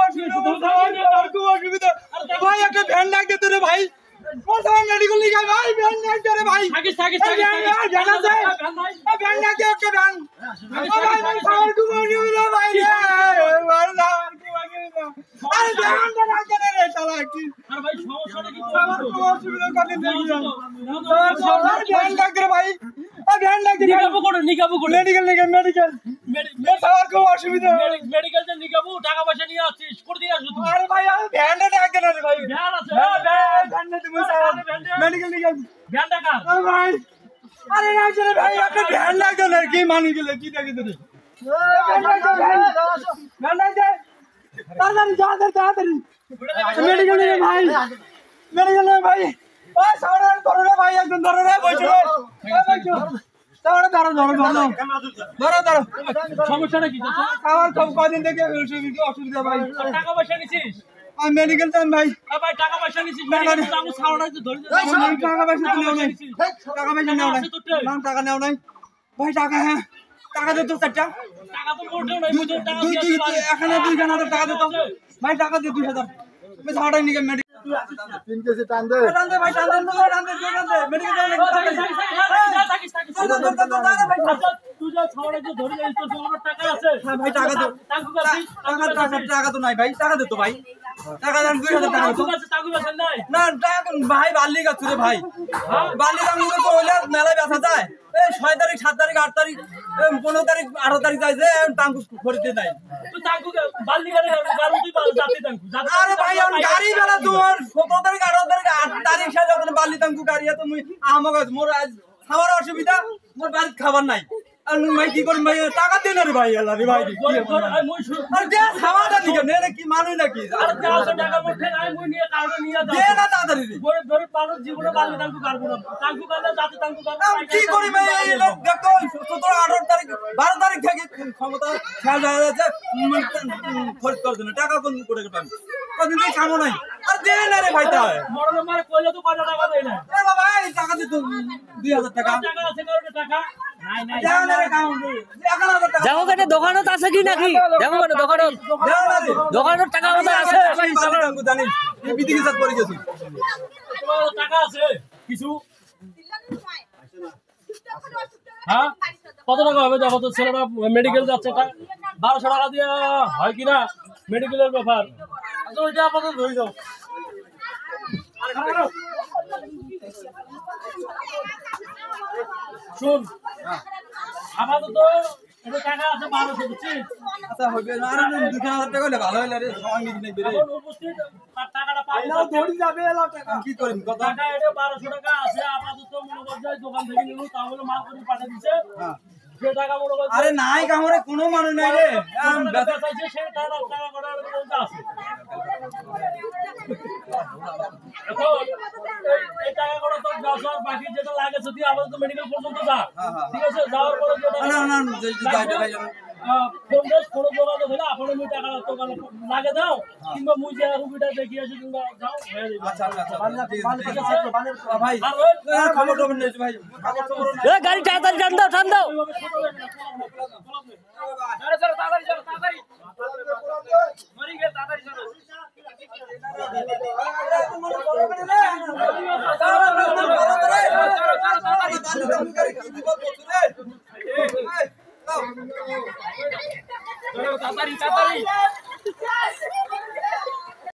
অসুবিধা ভাই একটা ভ্যান ডাক দে তোরে ভাই মেডিকেল নিয়ে ভাই ভ্যান ডাক দে রে ভাই ভ্যান আছে ভ্যান ডাক দে একটা ভ্যান ভাই ভাই খাবার খুব অসুবিধা ভাই আরে ভ্যান ডাক দে রে শালা কি আরে ভাই সমস্যাটা কি খাবার খুব অসুবিধা কদিন দেখি ভ্যান ডাক দে ভাই ভ্যান ডাক দে নিকাবো করে মেডিকেল খাবার খুব অসুবিধা মেডিকেল তে নিকাবো টাকা পয়সা নিয়ে আসছিস করে দিয়ে আসো তুমি আরে ভাই ভ্যান ডাক দে রে ভাই ভ্যান আছে ভ্যান না তুমি মেডিকেল নিয়ে ভ্যান টাকা আরে ভাই আরে রাজরে ভাই আপনি ভ্যান ডাক দেন আর কি মানি গেলে কি ডাকে তোরে ভ্যান ডাক দে তাড়াতাড়ি তাড়াতাড়ি মেডিকেল নিয়ে ভাই মেডিকেল নিয়ে ভাই ওই সামনে ধরো রে ভাই একদম ধরো রে বসো ধরো সমস্যাটা কি খাবার খুব কদিন থেকে অসুবিধা ভাই টাকা পয়সা নিছিস আমি মেডিকেল যান ভাই ভাই টাকা পয়সা নিছিস মেডিকেল যাবো ছাওড়া তো ধরে টাকা পয়সা তো নেও নাই টাকা পয়সা নেও নাই না টাকা নেও নাই ভাই টাকা হ্যাঁ টাকা দে তো চারটা টাকা তো মোটেও নাই বুঝো টাকা এখানে 2000 টাকা দে তো ভাই টাকা দে 2000 আমি ছাওড়া নিয়ে মেডিকেল 3 কেজি টান দে ভাই টান দে মেডিকেল তুই যা ছাওড়া তো ধরে যাইছ তো আমার টাকা আছে ভাই টাকা দে টাকা তো নাই ভাই টাকা দে তো ভাই টাকা দেন 2000 টাকা তো না টাকা ভাই বালি গাছ রে ভাই বালি দাম তো হইলে মেলায় বেচা যায় এই 6 তারিখ 7 তারিখ 8 তারিখ 15 তারিখ 18 তারিখ যায় যে টাঙ্কু খরিদতে নাই তুই টাঙ্কু বালি গাড়ি তুই যাতে টাঙ্কু আরে ভাই আমি গাড়ি বেলা তোর 17 তারিখ 18 তারিখ 8 তারিখ সে যখন বালি টাঙ্কু গাড়ি তুমি আমাকে মোর আজ খাবার অসুবিধা মোর বাড়িতে খাবার নাই আর ভাই কি করি ভাই টাকা দেন রে ভাই আল্লাহ রে ভাই আরে দে খাওয়াটা নিকে নেলে কি মানুষ নাকি আরে 400 টাকা মোটে নাই মুই নিয়ে কাউরে নিয়ে যাও দে না তাড়াতাড়ি ধরে ধরে পারো জীবনে বালি টাঙ্কু কাটবো না টাঙ্কু কাটলে যাতে টাঙ্কু কাটবো কি করি ভাই এই লোক দেখো 17 18 তারিখ 12 তারিখ থেকে ক্ষমতা শেষ হয়ে যাচ্ছে খরচ করে দেন টাকা কোন করে পাবো কদিন থেকে কামও নাই আর দে না রে ভাই তাই মরলে মারে কইলে তো কত টাকা দেই না এ বাবা এই টাকা দে তো 2000 টাকা টাকা আছে কাউরে টাকা নাই নাই দাও না রে কাম 1000 টাকা যাবো কেন দোকানত আছে কি নাকি যাবো কেন দোকানত দাও না রে দোকানত টাকা মতো আছে ভাই বালি টাঙ্কু জানিস এই বিদিকে সাথ করে গেছি তোমার টাকা আছে কিছু হ্যাঁ কত টাকা হবে দেখো তো ছেলেরা মেডিকেল যাচ্ছে 1200 টাকা দিয়ে হয় কিনা মেডিকেলের ব্যাপার তো ওইটা আপাতত ধরে যাও শুন আপাতত এটা টাকা আছে 1200 বুঝছিস আচ্ছা হবে না আর 2000 টাকা হলে ভালো হইলে রে সময় নিবি না বেরে এখন উপস্থিত টাকাটা পাবি না ধরি যাবে এলা টাকা কি করিম কত টাকা এটা 1200 টাকা আছে আপাতত মনে কর যাই দোকান থেকে নিলো তাহলে মাল করে পাঠিয়ে দিছে হ্যাঁ যে টাকা মনে কর আরে নাই কামরে কোনো মানুষ নাই রে বেচা চাইছে সে টাকা করার মধ্যে আছে এখন এই টাকা করে তো গাছর বাকি যেটা লাগে যদি আপাতত মেডিকেল পর্যন্ত যা ঠিক আছে যাওয়ার পরে যেটা না না যাইতে ভাই ফোন যোগাযোগ হলে আপনার মুই টাকা তো লাগে দাও কিংবা মুই যে রুগীটা দেখিয়ে আসি কিংবা যাও হয়ে যাবে আচ্ছা ঠিক আছে ভাই খবর খবর নেই ভাই এ গাড়ি তাড়াতাড়ি টান দাও তাড়াতাড়ি মরি গেল তাড়াতাড়ি তাড়াতাড়ি